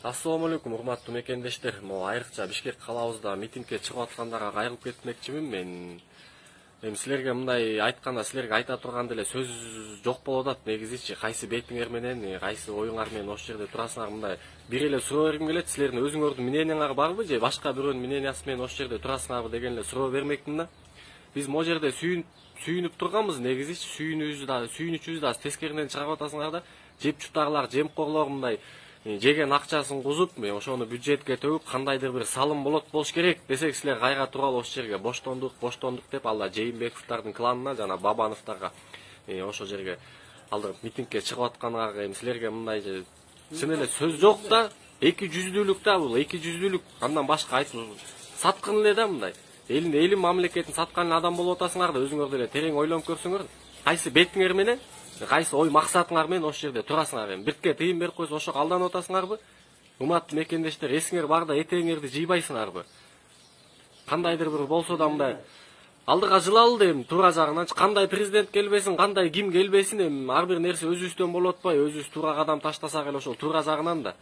Assalamu alaikum, урматтуу мекендештер. Айрыкча Бишкек калабызда митингге чыгып аткандарга кайрылып кетмекчимин. Мен силерге мындай айтканда, силерге айта турган деле сөз жок болуп атат. Негизичи кайсы бетиңер менен, кайсы оюңар менен ошол жерде турасыңар, мындай бир эле суроо бергим келет. Силердин өзүңөрдүн мнениеңер барбы же башка бирөөнүн мнениясы менен ошол жерде турасыңарбы деген эле суроо бермекмин да. Биз могу жерде сүйүнүп турганбыз, негизичи сүйүнүчүбүздү да тескеринен чыгарып атасыңар да. Жеп чутарлар, жемкорлор мындай жеген акчасын кузуп, ошону бюджетке төгүп, кандайдыр бир салым болуш керек десек, силер кайра туралы ошол жерге боштондук деп алла Жээнбековдордун кланына жана Бабановдорго ошол жерге алдырып митингге чыгып аткандарга силерге мындай чын эле сөз жок да, эки жүздүүлүк да бул, эки жүздүүлүк, андан башка айтып саткын эле да мындай. Элин мамлекетин саткан адам болуп атасыңар да, өзүңөр деле терең ойлонуп көрсөңөр, кайсы бетиңер менен кайсы ой максатыңар менен ошол жерде турасыңар. Бирке тыйын берип койсо ошого алданып атасыңарбы? Урматтуу мекендештер, эсиңер барда этеңерди жыйбайсыңарбы? Кандайдыр бир болсо да мындай алдыга жылалы дейм, туура жагынан кандай президент келбесин, кандай ким келбесин, ар бир нерсе өзүбүздөн болуп атпайбы? Өзүбүз туура кадам таштасак эле ошол туура жагынан да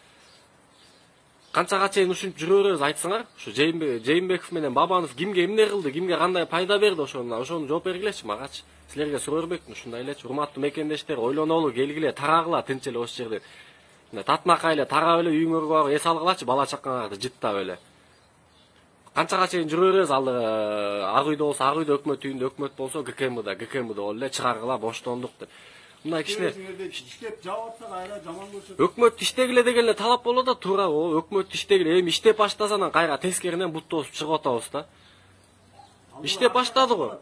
канчага чейин ушинтип жүрө беребиз айтсаңар. Ушу Жээнбеков менен Бабанов кимге эмне кылды, кимге кандай пайда берди, ошону жооп бергилечи магачы. Силерге суроо бербекмин ушундай элечи. Урматтуу мекендештер, ойлонолу, келгиле, тарагыла, тынч эле ошол жерде. Татынакай эле тарап эле үйүңөргө барып эс алгылачы, бала чакаңарды жыттап эле. Канчага чейин жүрө беребиз, ал ак үйдө болсо ак үйдө, өкмөт үйүндө өкмөт болсо ГКМда боло эле чыгаргыла, боштондук деп. Мындай кичине иштеп жаап атса кайра жаман көрсөтөт. Өкмөт иштегиле деген эле талап болот да, туура. Өкмөт иштегиле, эми иштеп баштаса анан кайра тескеринен бут тосуп чыгып атабыз да. Иштеп баштады го.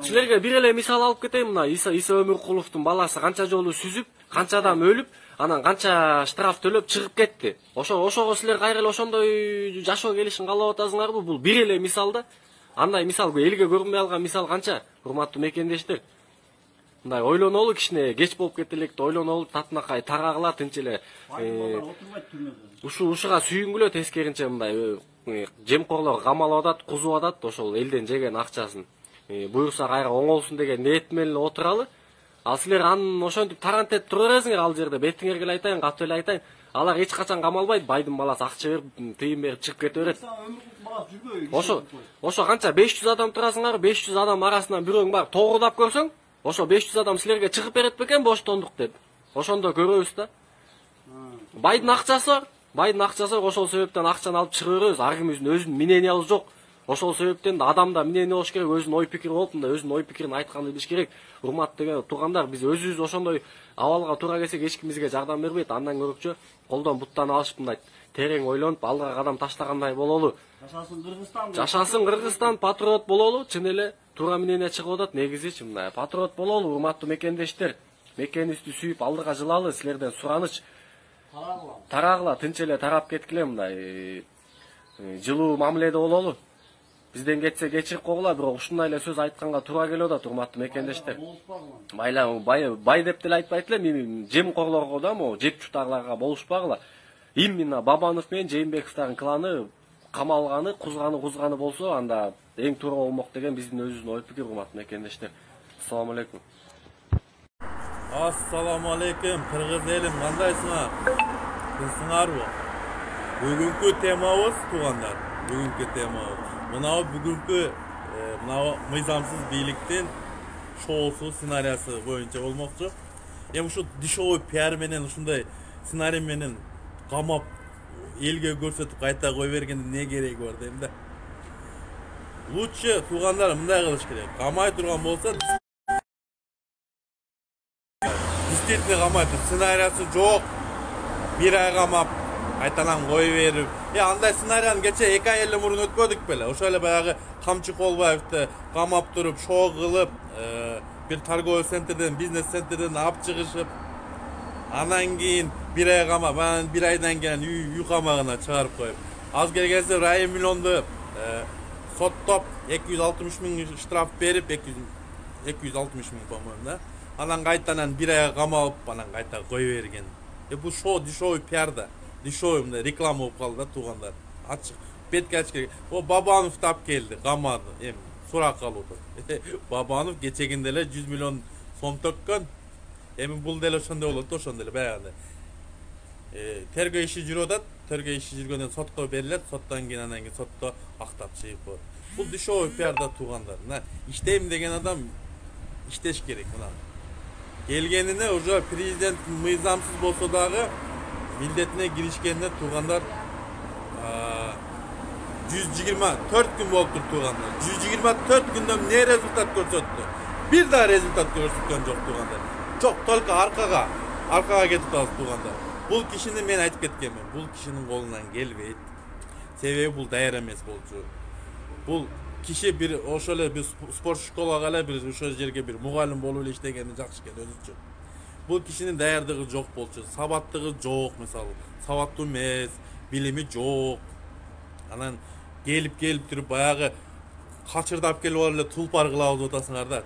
Силерге бир эле мисал алып кетейин. Мына Иса Өмүркуловдун баласы канча жолу сүзүп, канча адам өлүп, анан канча штраф төлөп чыгып кетти. Ошого силер кайра эле ошондой жашоо келишин каалап атасыңарбы? Бул бир эле мисал да. Андай мисал элге көрүнбөй алган мисал канча? Урматтуу мекендештер. Мындай ойлонолу, кичине кеч болуп кетти электи, ойлонолу, татынакай тарагыла, тынч эле. Ушуга сүйүнгүлө, тескеринче мындай жемкорлор камалып атат, кузуп атат ошол элден жеген акчасын. Буюрса кайра оңолсун деген ниет менен эле отуралы. Ал силер анын ошентип тарантет тура бересиңер, ал жерде бетиңерге эле айтайын, катуу эле айтайын. Алар эч качан камалбайт, байдын баласы акча берип, тыйын берип чыгып кете берет. Ошо канча 500 адам турасыңар, 500 адам арасынан бирөөң барып тогурдап көрсөң, ошо 500 адам силерге чыгып берет бекен боштондук деп. Ошондо көрөбүз да. Байдын акчасы бар. Байдын акчасы ошол себептен акчаны алып чыгып беребиз. Ар кимибиздин өзүнүн мнениябыз жок. Ошол себептен да адамда мнение болуш керек, өзүнүн ой пикири болуп, мында өзүнүн ой пикирин айтканды билиш керек. Урматтуу туугандар, биз өзүбүз ошондой абалга туура келсек эч ким бизге жардам бербейт. Андан көрөкчө колдон буттанып алышып мындай терең ойлонуп, алдыга кадам таштагандай бололу. Жашасын Кыргызстан, патриот бололу, чын эле туура мнение чыгып атат. Негизичи мындай патриот бололу, урматтуу мекендештер. Мекенибизди сүйүп алдыга жылалы, силерден сураныч. Тарагыла, тынч эле тарап кеткиле, мындай жылуу мамиледе бололу. Бизден кетсе кечирип койгула, бирок ушундай эле сөз айтканга туура келип атат, урматтуу мекендештер. Бай деп деле айтпайт элем, жемкорлорго да, могу жеп чутарларга болушпагыла. Именно Бабанов менен Жээнбековдордун кланы камалганы, кузганы болсо, анда эң туура болмок деген биздин өзүбүздүн ой пикир, урматтуу мекендештер. Ассаламу алейкум. Assalamu alaikum, Kırgız elim, kandayсыңар? Тынсыңарбы? Бүгүнкү темабыз, туугандар, бүгүнкү темабыз. Мынау бүгүнкү мыйзамсыз бийликтин шоусу, сценариясы боюнча болмокчу. Эми ушу дешевый пиар менен ушундай сценарий менен камап элге көрсөтүп кайта кой бергенде не кереги бар дейм да. Лучше туугандар мындай кылыш керек. Камай турган болсо действительно камайт, сценариясы жок. Бир ай камап, кайтанан кой берип. Андай сценарияны кече 2 ай эле мурун өткөдүк беле. Ошо эле баягы Камчыколбаевди камап туруп, шоо кылып, бир торговый центрден, бизнес центрден алып чыгышып, анан кийин бир ай камап, анан бир айдан кийин үй камагына чыгарып коюп. Аз келгенде 1 миллионду соттоп, 260 миң штраф берип, 260 миң по-моему, да. Анан кайтанан бир ай камалып, анан кайта кой берген. Бул шоу дешевый пиарда, дешевый мындай реклама болуп калды да, туугандар. Ачык, бетке ачык керек. Бабанов тап келди, камады. Эми сурак калууда. Бабанов кечегинде эле 100 миллион сом төккөн. Эми бул деле ошондой болот, ошондой эле баягыдай. Tergөө иши жүрүп атат. Tergөө иши жүргөндөн сотко берилет. Соттон кийин анан кийин сотто актап чыгып коет. Бул дешевый пиарда туугандар. Мына иштейм деген адам иштеш керек. Мына келгенине уже президент мыйзамсыз болсо дагы милдетине киришкенине туугандар 124 күн болуптур туугандар. 124 күндөн эмне результат көрсөттү? Бир да результат көрсөткөн жок туугандар. Жок, только аркага кетип атабыз туугандар. Бул кишини мен айтып кеткенмин. Бул кишинин колунан келбейт. Себеби бул даяр эмес болчу. Бул киши бир ошол эле бир спорт школага эле бир ошол жерге бир мугалим болуп эле иштегени жакшы экен өзүчө. Бул кишинин даярдыгы жок болчу, сабаттыгы жок, мисалы, сабаттуу эмес, билими жок. Анан келип туруп баягы качырдап келип алып эле тулпар кылабыз деп атасыңар да.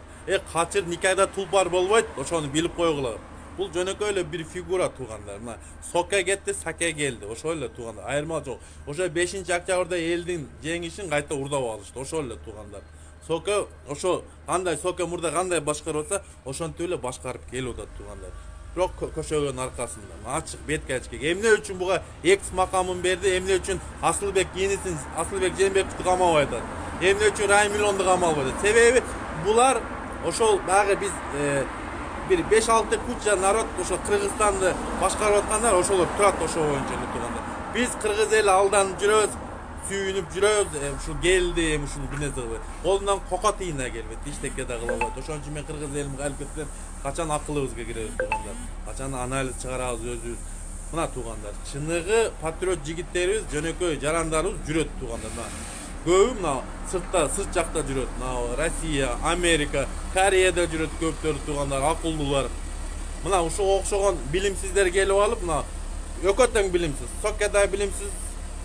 Качыр никайда тулпар болбойт, ошону билип койгула. Бул жөнөкөй эле бир фигура туугандар. Мына Соке кетти, Саке келди. Ошол эле туугандар. Айырма жок. Ошо 5-октябрда элдин жеңишин кайта урдап алышты. Ошол эле туугандар. Соке ошо кандай Соке мурда кандай башкарып атса, ошентип эле башкарып келип атат туугандар. Бирок көшөгөнүн аркасында ачык бетке ачык. Эмне үчүн буга экс макамын берди? Эмне үчүн Асылбек кийинисин Асылбек Жээнбековду камабай атат? Эмне үчүн Райым Миллонду камабай атат? Себеби булар ошол дагы биз bir 5-6 куча народ ошо Кыргызстанды башкарып аткандар ошолор турат ошо боюнча туугандар. Биз кыргыз эли алданып жүрөбүз, сүйүнүп жүрөбүз, ушул келди, ушул бизнес кылып. Колунан кока тыйына келбейт, иштекке да кыла албайт. Ошон үчүн мен кыргыз элим калып кетсем, качан акылыбызга киребиз туугандар. Качан анализ чыгарабыз өзүбүз. Мына туугандар, чыныгы патриот жигиттерибиз, жөнөкөй жарандарыбыз жүрөт туугандар. Көбү мына сырт жакта жүрөт. Мына Россия, Америка, Кореяда жүрөт көптөр туугандар, акылдуулар. Мына ушуга окшогон билимсиздер келип алып, мына өкөтөң билимсиз, Соке да билимсиз,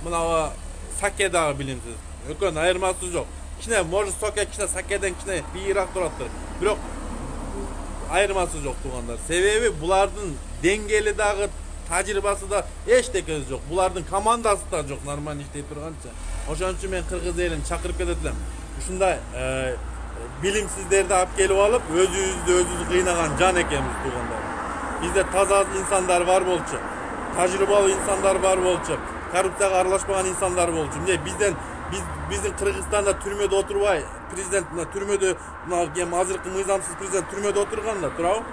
мына Саке да билимсиз. Өкөнүн айырмасы жок. Кичине может Соке кичине Сакеден кичине бийирак тураттыр. Бирок айырмасы жок туугандар. Себеби булардын деңгээли дагы тажрыйбасы да эчтекеси жок. Булардын командасы да жок, нормально иштей турганча. Ошон үчүн мен кыргыз элин чакырып кетет элем. Ушундай билимсиздерди алып келип алып, өзүбүздү кыйнаган жан экенбиз туугандар. Бизде таза инсандар бар болчу, тажрыйбалуу инсандар бар болчу, коррупцияга аралашпаган инсандар болчу. Эмне биздин Кыргызстанда түрмөдө отурбай, президент мына түрмөдө, мына азыркы мыйзамсыз президент түрмөдө отурганда, туурабы?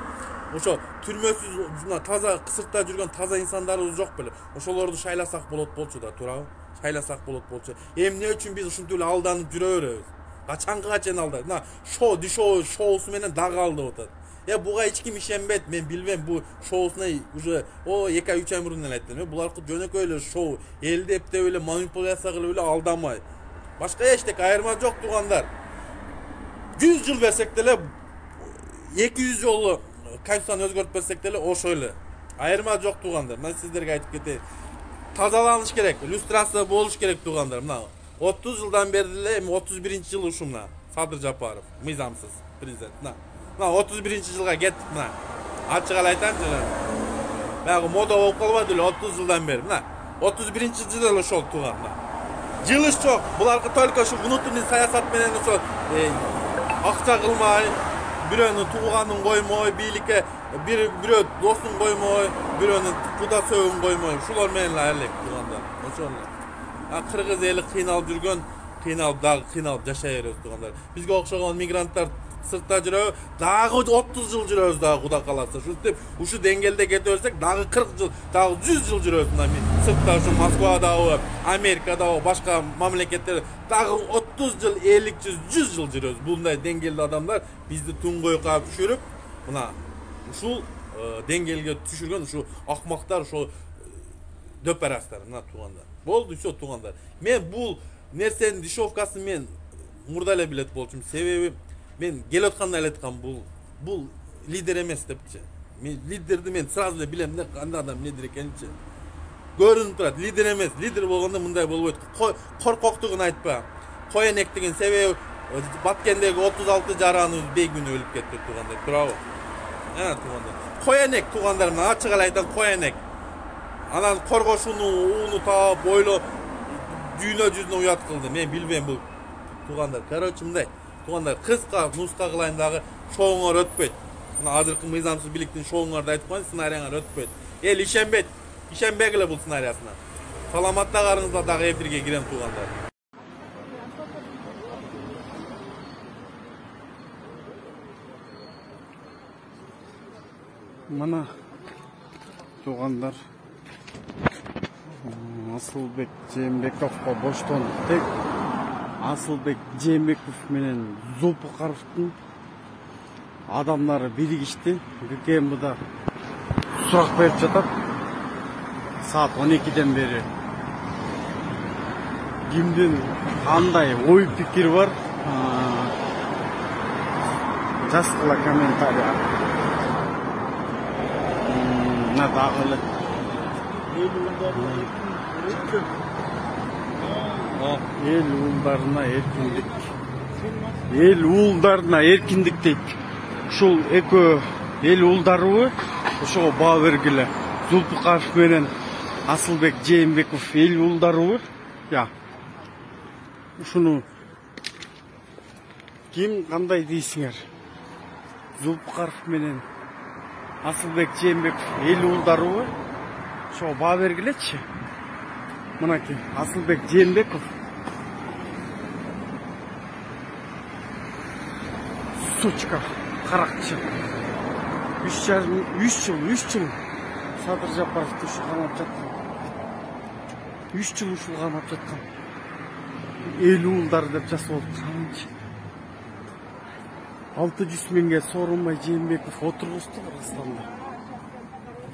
Ошо түрмөсүз мына таза сыртта жүргөн таза инсандарыбыз жок беле? Ошолорду шайласак болот болчу да, туурабы? Шайласак болот болчу. Эмне үчүн биз ушинтип эле алданып жүрө беребиз? Качанга чейин алдайт? Мына шоусу менен дагы алдап атат. Буга эч ким ишенбейт, мен билбейм, бу шоусуна уже 2-3 ай мурун эле айттым. Булар жөнөкөй эле шоу, элди эптеп эле манипуляция кылып эле алдамай. Башка эчтеке айырма жок туугандар. 100 жыл берсек деле 200 жолу Конституцияны өзгөртүп берсек деле ошо эле. Айырма жок туугандар. Мен сиздерге айтып кетейин. Тазаланыш керек, иллюстрация болуш керек туугандар. Мына 30 жылдан бери эле 31-жыл ушу мына Садыр Жапаров, мыйзамсыз президент. Мына 31-жылга кеттик мына. Ачык эле айтайынчы. Баягы мода болуп калбады эле 30 жылдан бери. Мына 31-жыл эле ошол тууган. Жылыш жок. Буларга только ушу внутренний саясат менен ошо акча кылмай, бирөөнүн тууганын коймой, бийликке бирөө досун коймой, бирөөнүн куда сөөгүн коймой, ушулар менен эле айрылып туугандар. Ошол эле. Кыргыз эли кыйналып жүргөн, кыйналып жашай беребиз туугандар. Бизге окшогон мигранттар сыртта жүрөбүз, дагы 30 жыл жүрөбүз дагы Куда каласа. Ушинтип ушу деңгээлде кете берсек, дагы 40 жыл, дагы 100 жыл жүрөбүз мына сыртта ушу Москвадагы, Америкадагы, башка мамлекеттерде дагы 30 жыл, 50 жыл, 100 жыл жүрөбүз. Булундай деңгээлде адамдар бизди туңгойго түшүрүп, мына ушул деңгээлге түшүргөн ушу акмактар, ошо дөпарастар мына туугандар. Болду, всё туугандар. Мен бул нерсенин дешевкасын мен мурда эле билет болчумун. Себеби мен келип атканда эле айткам, бул лидер эмес депчи. Мен лидерди мен сразу эле билем, кандай адам лидер экенинчи. Көрүнүп турат, лидер эмес. Лидер болгондо мындай болбойт. Коркоктугун айтпа. Коенек деген себеби Баткендеги 36 жараныбыз бейгүнү өлүп кетти туугандар. Туурабы? Туугандар. Коенек туугандар, мына ачык эле айтам, коенек. Анан коргошууну ууну таап, ойлоп, дүйнө жүзүнө уят кылды. Мен билбейм бул туугандар. Короче, мындай. Туугандар, кыска нуска кылайын дагы шооңор өтпөйт. Мына азыркы мыйзамсыз бийликтин шооңорду айтып коюйн, сценарийңар өтпөйт. Эл ишенбейт. ишенбегиле бул сценариясына. Саламаттыгыңызда дагы эфирге кирем туугандар. Мына туугандар Асылбек Жээнбековго боштондук деп Асылбек Жээнбеков менен Зулпукаровдун адамдары биригишти. ГКМБда сурак берип жатат. Саат 12ден бери кимдин кандай ой пикир бар? Жазгыла комментарий. На дагы эле эл уулдарына эркиндик. Эл уулдарына эркиндик дейт. Ушул экөө эл уулдарыбы ошого баа бергиле. Зулпукаров менен Асылбек Жээнбеков эл уулдарыбы? Я. Ушуну ким кандай дейсиңер? Зулпукаров менен Асылбек Жээнбеков эл уулдарыбы? Ошого баа бергилечи. Мынакей Асылбек Жээнбеков сучка, каракчы. 3 жыл Садыр Жапаровду ушул камап жаткан. 3 жыл ушул камап жаткан. Эл уулдары деп жазып алып. 600 миңге Сооронбай Жээнбеков отургузду Кыргызстанда.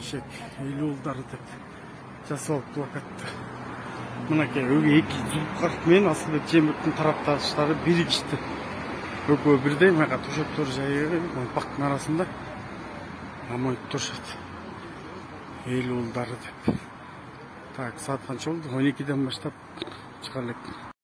Шек эл уулдары деп жазып алып плакатты. Мынакей эки Зулпукаров менен Асылбек Жээнбековдун тарапташтары биригишти. Экөө бирдей мага төшөктөр жайы бактын арасында намайып турушат. Эл уулдары деп. Так, саат канча болду? 12ден баштап чыга элек.